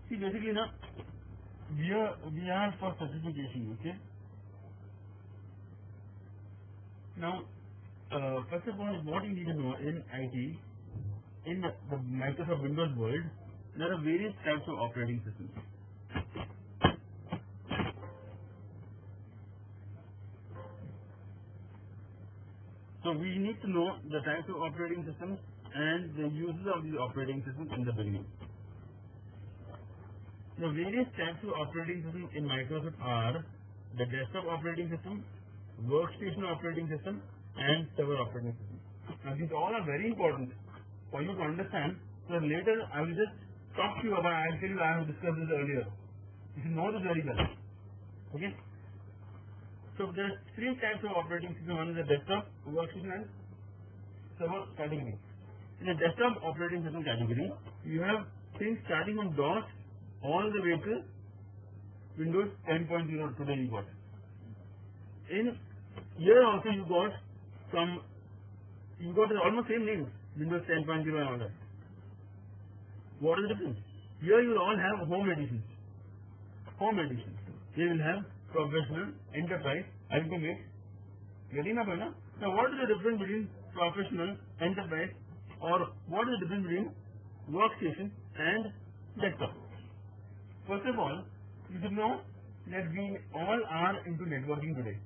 See, basically now, we are for certification, okay? Now, first of all, what you need to know in IT, in the Microsoft Windows world, there are various types of operating systems. So we need to know the types of operating systems and the uses of these operating systems in the beginning. The various types of operating systems in Microsoft are the desktop operating system, workstation operating system, and server operating system. Now these all are very important for you to understand. So later I will just talk to you about. I will tell you I have discussed this earlier. You should know this very well. Okay. So there are three types of operating system. One is the desktop, workstation, and server category. In the desktop operating system category, you have things starting from DOS all the way to Windows 10.0 today you got. In here also you got almost same names, Windows 10.0 and all that. What is the difference? Here you will all have home editions. Home editions. Here you will have professional, enterprise, ultimate. Getting up, na? Now what is the difference between professional, enterprise, or what is the difference between workstation and desktop? First of all, you should know that we all are into networking today.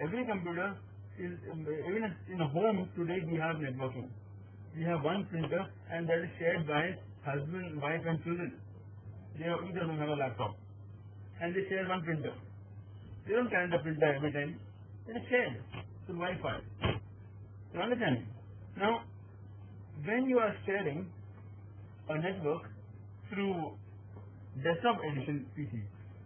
Every computer is, even in a home today we have networking. We have one printer and that is shared by husband, wife and children. Each of them have a laptop and they share one printer. They don't carry the printer every time. It is shared through Wi-Fi. You understand? Now, when you are sharing a network through desktop edition PC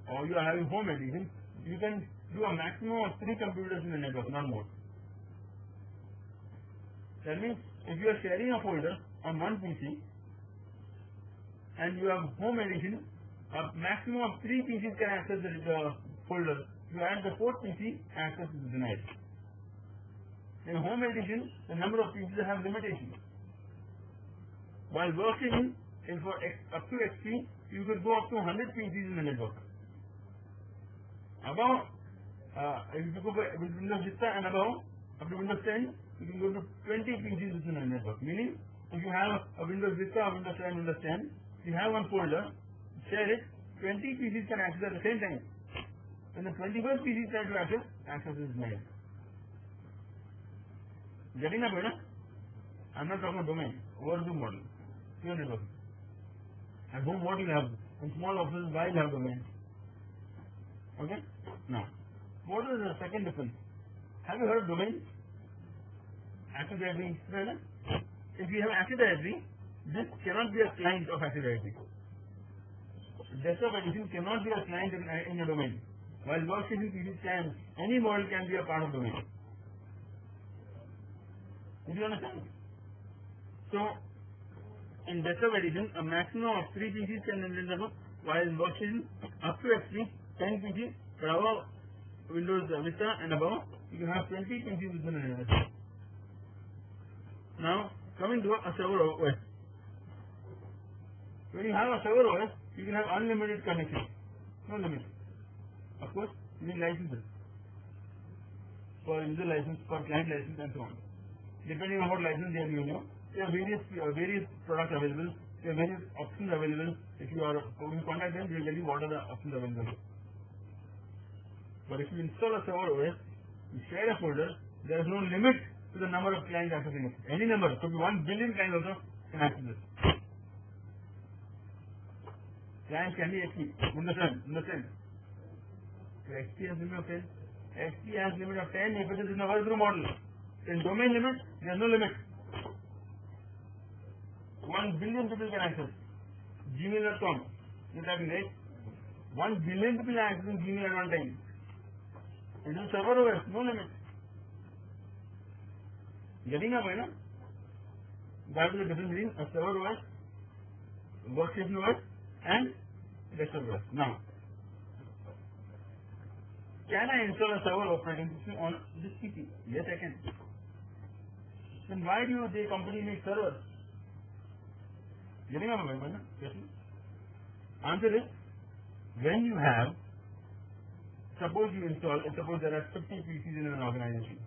or you are having home edition, you can do a maximum of 3 computers in the network, not more. That means if you are sharing a folder on one PC and you have home edition, a maximum of 3 PCs can access the folder. You add the 4th PC, access is denied. In home edition, the number of PCs have limitations. While working for up to XP, you could go up to 100 PCs in the network. Above, if you go with Windows Vista and above, up to Windows 10, you can go to 20 PCs within the network. Meaning, if you have a Windows Vista, Windows 7, Windows 10, you have one folder, share it, 20 PCs can access at the same time. When the 21st PC try to access is made. Getting up, right? I'm not talking about domain, overview model, pure networking. At home, what you have? In small offices, why you have domain? Okay? Now, what is the second difference? Have you heard of domain? Active Directory. If you have Active Directory, this cannot be a client of Active Directory. Desktop edition cannot be a client in a domain. While workstation PC can, any model can be a part of domain. Did you understand? So, in desktop edition, a maximum of 3 PCs can enter the network, while in workstation, up to XP, 10 PCs, but above Windows Vista and above, you can have 20 PCs within the network. Now, coming to a server OS. When you have a server OS, you can have unlimited connection. No limit. Of course, you need licenses for user license, for client license, and so on. Depending on what license they are using, there are various products available. There are various options available. If you contact them, they will tell you what are the options available. But if you install a server OS, you share a folder, there is no limit to the number of clients accessing it. Any number, could be 1 billion clients also can access it. Clients can be XP. Understand? So XP has limit of 10. XP has limit of 10 if it is in a workgroup model. In domain limit, there is no limit. 1 billion people can access. Gmail.com. You type in right? 1 billion people are accessing Gmail at one time. It is server OS, no limit. Getting up, right? That is the difference between a server OS, workstation OS, and desktop OS. Now, can I install a server operating system on this PC? Yes, I can. Then why do the company make servers? Getting up, right? Yes. Answer is, when you have, suppose there are 50 PCs in an organization.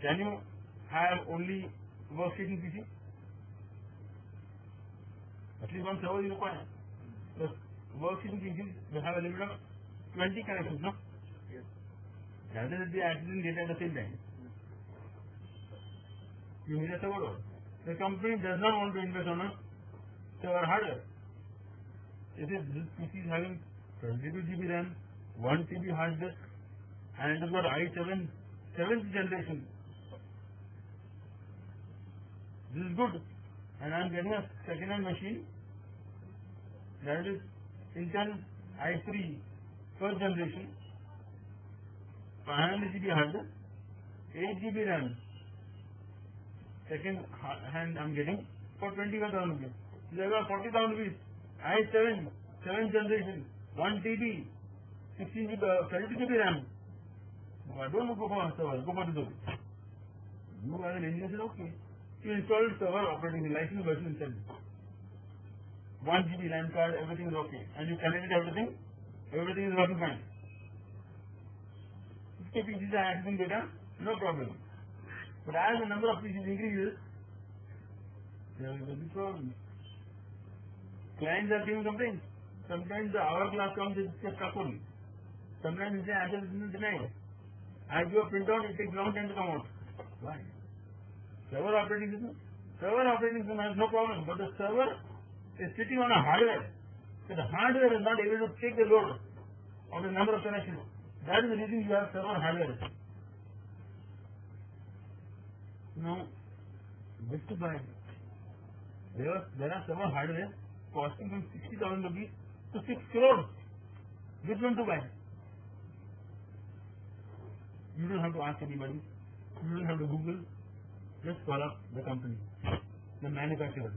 Can you have only workstation PC? At least one server is required. The workstation PCs will have a limit of 20 connections, no? Yes. Rather than be accessing data at the same time. You need a server. The company does not want to invest on a server hardware. It is this PC is having 22 GB RAM, 1 TB hard disk, and it has got i7 7th generation. This is good, and I am getting a second-hand machine that is Intel i3 first generation, 500 GB hard disk, 8 GB RAM. Second hand I am getting for 21,000 rupees. There are 40,000 rupees. i7 7th generation, 1 TB, 16 GB, 32 GB RAM. I don't go for a server, go for the server. You as an engineer say, okay. You install server operating license version inside. 1 GB LAN card, everything is okay. And you connected everything is working fine. 50 PCs are accessing data, no problem. But as the number of PCs increases, there will be problems. Clients are giving complaints. Sometimes the hourglass comes with just couple. Sometimes they say access is denied. I give a printout, it takes long time to come out. Why? Server operating system? Server operating system has no problem, but the server is sitting on a hardware. So the hardware is not able to take the load of the number of connections. That is the reason you have server hardware. Now, which to buy? There are server hardware costing from 60,000 rupees to 6 crores. Which one to buy? You don't have to ask anybody. You don't have to Google. Just call up the company, the manufacturer.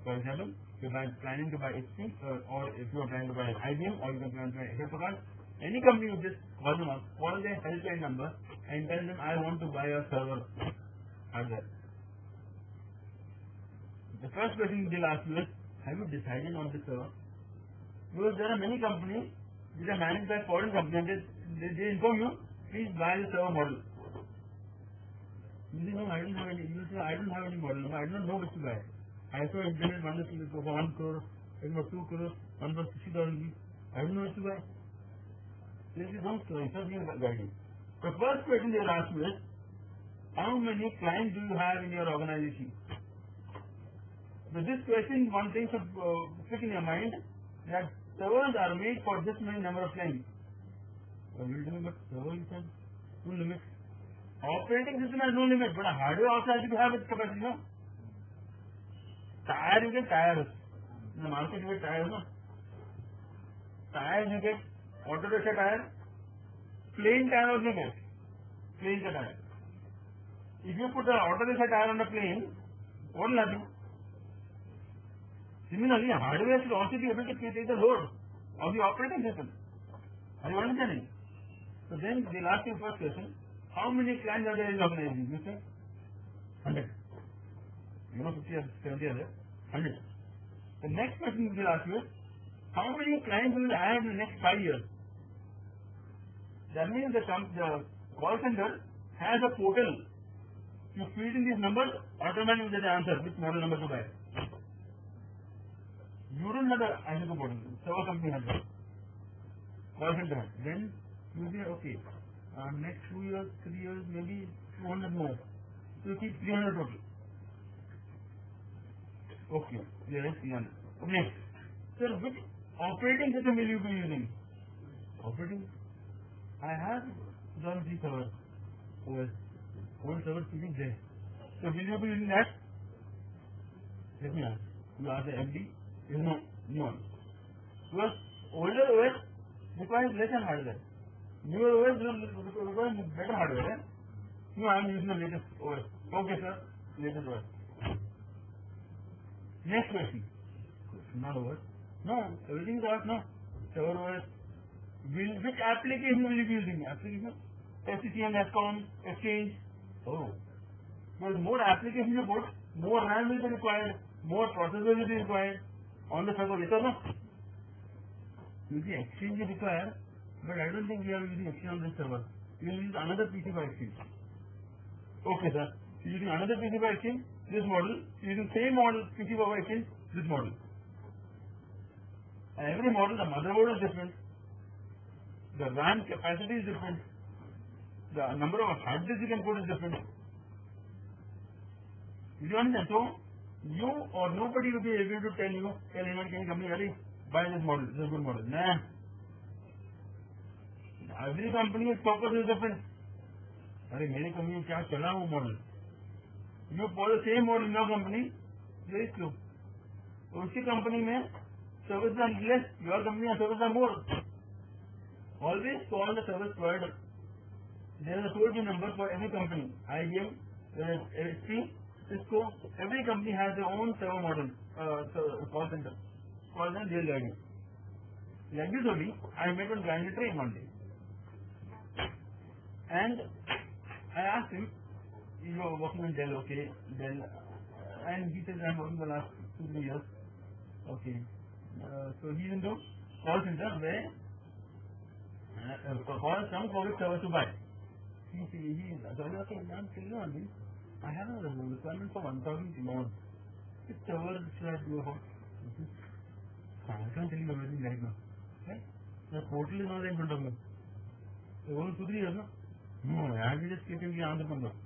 For example, if you are planning to buy HP, or if you are planning to buy IBM, or you can plan to buy HFCard, any company, you just call them up, call their helpline number, and tell them, I want to buy a server hardware. The first question they'll ask you is, have you decided on this server? Because there are many companies which are managed by foreign companies, and they inform you, please buy the server model. You say, no, I don't have any. You say, I don't have any model. I don't know which to buy. I saw internet one for 1 crore, one for 2 crores, one for 60,000 rupees. I don't know which to buy. This is no story. First, you guide you. The first question they will ask you is, how many clients do you have in your organization? So this question, one thing should stick in your mind, that servers are made for this many number of clients. So we will do, but servers have no limit. Operating system has no limit, but a hardware also has to have its capacity, no? Tire, you get tires. In the market, you get tires, no? Tires, you get auto rickshaw tire. Plain tire also you get. Plain tire. If you put an auto rickshaw tire on a plane, what will happen? Similarly, hardware should also be able to take the load of the operating system. Are you understanding? So then they'll ask you first question, how many clients are there in the organization? You say 100. You know 50 or 70 are there? 100. The next question they'll ask you is, how many clients will add in the next 5 years? That means the call center has a portal. You feed in these numbers, automatically get the answer which model number to buy. You don't have the answer to portal. Server company has that. Call center has. Then you say, okay, next 2 years, 3 years, maybe 200 more. So you keep 300 total. Okay, there is 300. Next. Sir, which operating system will you be using? Operating? I have done the server OS. Old server sitting there. So will you be using that? Let me ask. You ask the MD? Is no one. Because older OS requires less than hardware. Newer OS requires better hardware. No, I am using the latest OS. Okay, sir. Latest OS. Next question. Not OS. No, everything is out now. Server OS. Which application will you be using? Application? SCCM, SCOM, Exchange. Oh. Because more applications you put, more RAM will be required, more processor will be required. on the server, yes or no? You see, Exchange is required, but I don't think we are using Exchange on this server. We will use another PC for Exchange. Okay, sir. Using another PC for Exchange, this model. Using same model PC for Exchange, this model. And every model, the motherboard is different. The RAM capacity is different. The number of hard disks you can put is different. You understand? So, you or nobody will be able to tell any company, buy this model, this is a good model. Nah. Every company's purpose is different. अरे मेरी company में क्या चला वो model, you for the same model in your company, very slow. उसकी company में services are less, your company has services are more. Always call the service provider. There is a toll-free number for every company. IBM, HP, Cisco, every company has their own server model, call center. Call them, they'll guide you. Like this only, I met one guy in the train one day. And I asked him, you are working in Dell, okay, Dell, and he said, I'm working the last 2-3 years. Okay. So he's into call center where call some public service to buy. He said, okay, I'm telling you on this. I have a requirement for 1,000 loans. This server should I do about? I can't tell you everything right now. Right? The portal is not in front of me. So only 2-3 years, no? No, I will just keep him the answer from there.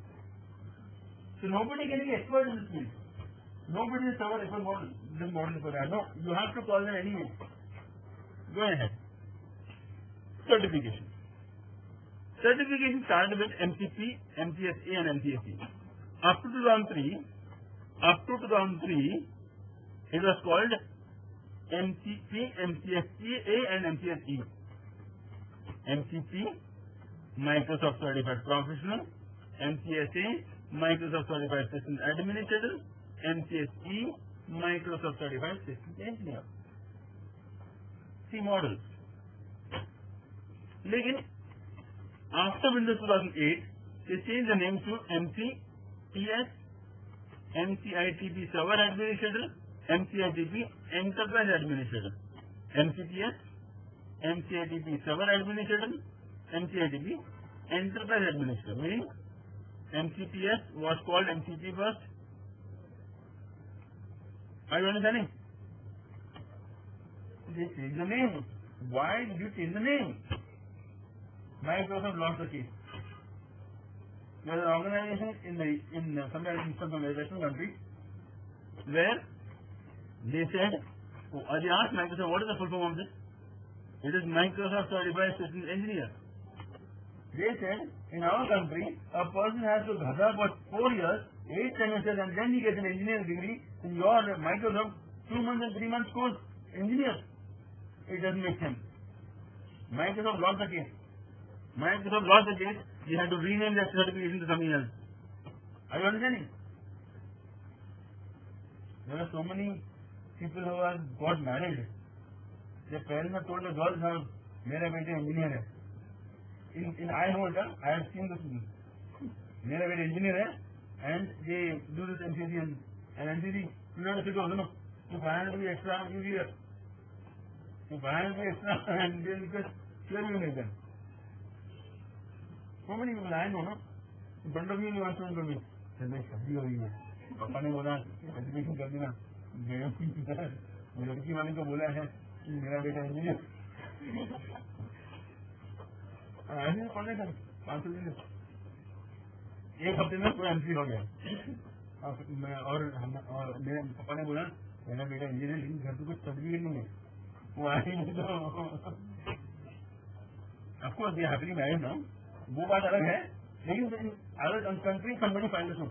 So nobody can be expert in this field. Nobody is our expert model. This model for that. No, you have to call them anyway. Go ahead. Certification. Certification started with MCP, MCSE and MCSE. Up to 2003, it was called MCP, MCSE and MCSE. MCP, Microsoft Certified Professional. MCSA, Microsoft Certified System Administrator. MCSE, Microsoft Certified System Engineer. See models. Lekin, after Windows 2008, they changed the name to MCTS, MCITP Server Administrator, MCITP Enterprise Administrator. MCTS, MCITP Server Administrator, MCITP Enterprise Administrator. Meaning, MCTS was called MCP first. Are you understanding? They changed the name. Why did you change the name? Microsoft lost the case. There is an organization in some Western countries where they said, they asked Microsoft, what is the full form of this? It is Microsoft Certified Systems Engineer. They said, in our country, a person has to ghada for 4 years, 8 semesters, and then he gets an engineering degree. In your Microsoft, 2 months and 3 months course, engineer. It doesn't make sense. Microsoft lost the case. They had to rename that certification to something else. Are you understanding? There are so many people who have got married. Their parents have told the girls, "Mera beta engineer hai." In I-Holder, I have seen this. Mera beta engineer hai, and they do this MCSE and MCSE. You know the figure, no? You find to be extra, you hear. You find to be extra, and they just clear you make them. So many people I know, no? In front of you, you want to tell me. मैं शादी हो रही है, पापा ने बोला education कर देना, लड़की वाले को बोला है मेरा बेटा इंजीनियर, ऐसे पढ़ने का 500 दिन, एक हफ्ते में पूरा एमसी हो गया, और मेरे पापा ने बोला मेरा बेटा इंजीनियर, लेकिन घर पे कुछ सर्टिफिकेट नहीं है, वो आए नहीं तो of course they happily married now, वो बात अलग है. Lekin in other countries, somebody filed a suit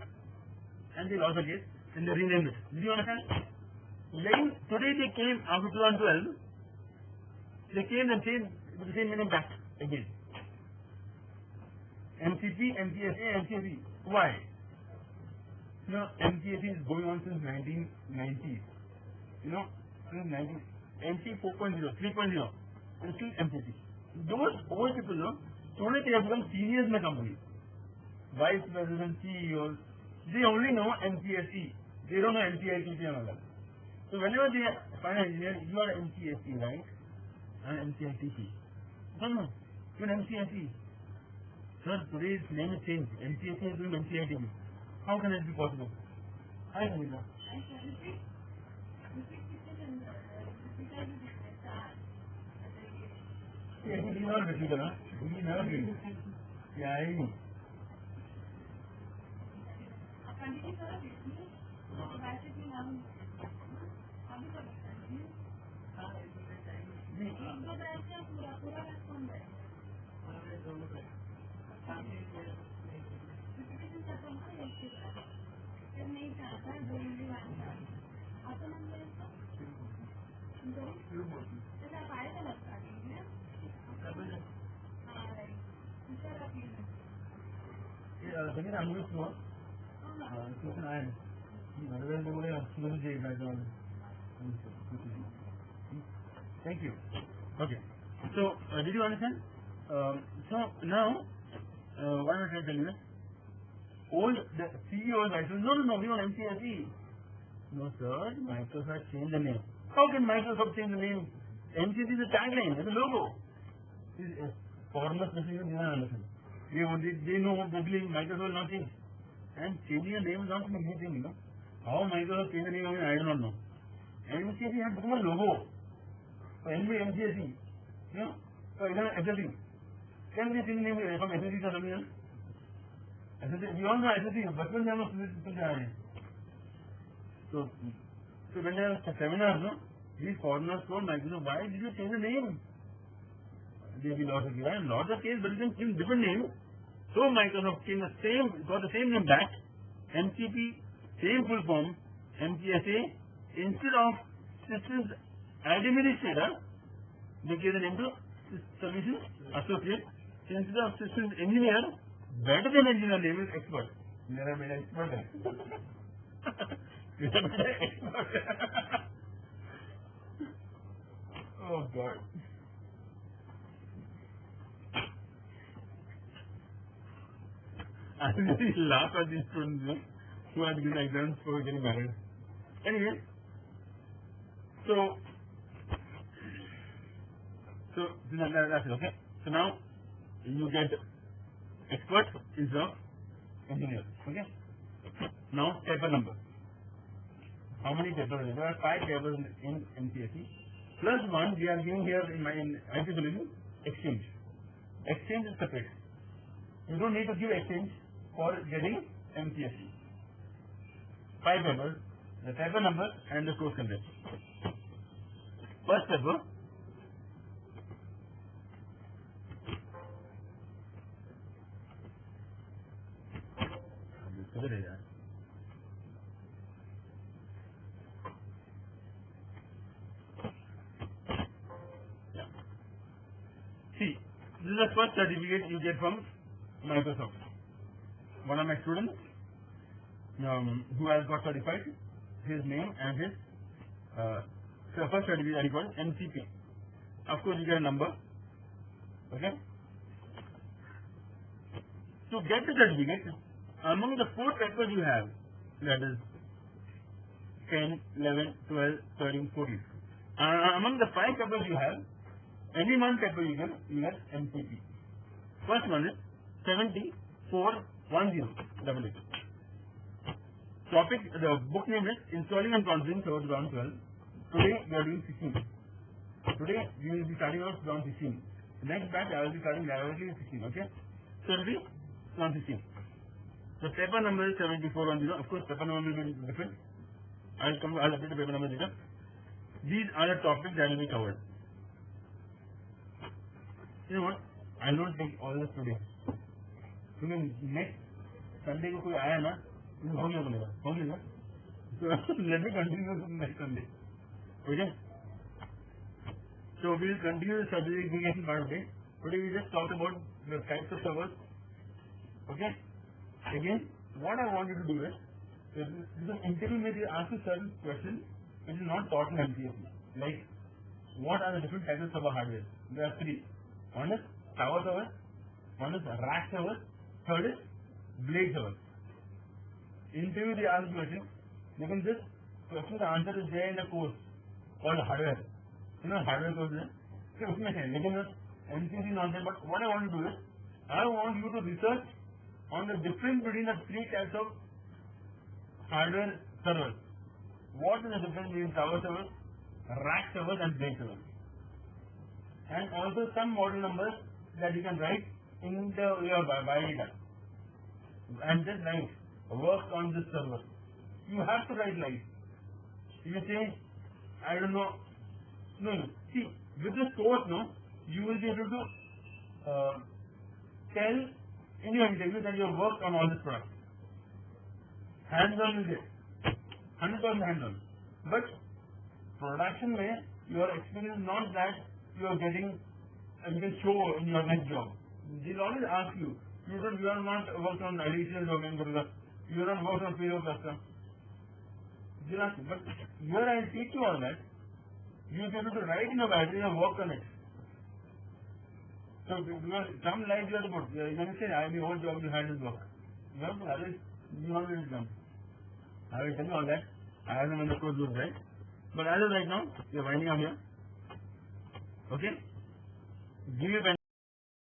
and they lost the case and they renamed it. Did you understand? Lekin today they came after 2012. They came and changed with the same name back again. MCP, MCSA, MCSE. Why? You know, MCSE is going on since 1990s. You know, since 19 MC 4.0, 3.0, and still MCSE. Those old people, no, today they have become seniors in the company. Vice President, CEOs, they only know MCSE. They don't know MCITP and all that. So whenever they find an engineer, you are MCSE, right? And MCITC. No. You're MCSE. Sir, today's name is changed. MCSE is doing MCITC. How can it be possible? Hi, Samita. Yeah, he is not repeated, huh? He is never repeated. Yeah, I know. Second, I'm going to Thank you. Okay. So, did you understand? So, now, what am I trying to tell you? The CEOs, I said, no, we want MCSE. No, sir, Microsoft changed the name. How can Microsoft change the name? MCSE is a tagline, it's a logo. Foreigners listening to understand. They know what they believe Microsoft will not change. And changing a name is not an easy thing, you know. How Microsoft changed the name, I do not know. MCSE has become a logo. For MCSE, you know, for everything. Can we change the name from SSE to something else? SSE, we all know SSE, but when they have a So when there are seminars, no, these foreigners told Microsoft, why did you change the name? There will be lots of cases, but you can give different names. So Microsoft got the same name back, MCP, same full form, MCSA, instead of Systems Administrator, they gave the name to Solutions Associate, instead of Systems Engineer, better than engineer name is Expert. They are made expert. Oh God. I really laugh at these students who are giving exams for getting married. Anyway, so that's it, okay? So now you get expert instead of engineer, okay? Now paper number. How many papers? There are 5 papers in MCSE. Plus one we are giving here in IT solution, exchange. Exchange is separate. You don't need to give exchange for getting MCSE. 5 papers, the paper number and the course content. First paper, see, this is the first certificate you get from Microsoft. One of my students who has got certified, his name and his first certificate I call MCP. Of course, you get a number. Okay? To get the certificate, among the 4 papers you have, that is 10, 11, 12, 13, 14. Among the 5 papers you have, any one paper you get MCP. First one is 7410. Topic, the book name is Installing and Configuring Server round 12. Today we are doing 16. Today we will be starting out round 16. Next batch I will be starting directly with 16. Okay? So it will be round 16. The paper number is 7410. Of course, paper number will be different. I'll update the paper number later. These are the topics that will be covered. You know what? I don't take all this today. Because next Sunday को कोई आया ना, हो गया. So let me continue next Sunday. Okay? So we will continue the certification part of it. Today we just talked about the types of servers. Okay? Again, what I want you to do is, because interview may ask you certain questions which is not taught in MCSE. Like, what are the different types of server hardware? There are 3. One is tower server, one is rack server, third is blade server. Interview they ask question, you can just question, the answer is there in the course called hardware. You know hardware course है? फिर उसमें है, लेकिन MCSE not there. But what I want to do is, I want you to research on the difference between the three types of hardware servers. What is the difference between tower servers, rack servers, and blade servers? And also some model numbers that you can write in your biodata. And just write work on this server. You have to write live. You say, I don't know. No. See, with this course, no, you will be able to tell in your interview that you have worked on all this product. Hands-on is it. 100% hands-on. But production mein, your experience is not that you are getting and you can show in your next job. They'll always ask you, you are not worked on additional domain, you are not worked on payroll custom. They'll ask you, but here I will teach you all that. You will be able to write in your battery and work on it. So, because some life you have to put. You can say, I mean, what job you had is work. You have to, otherwise, you have to come. I will tell you all that. I have them in the course book, right? But as of right now, we are winding up here. Okay? Give your pen.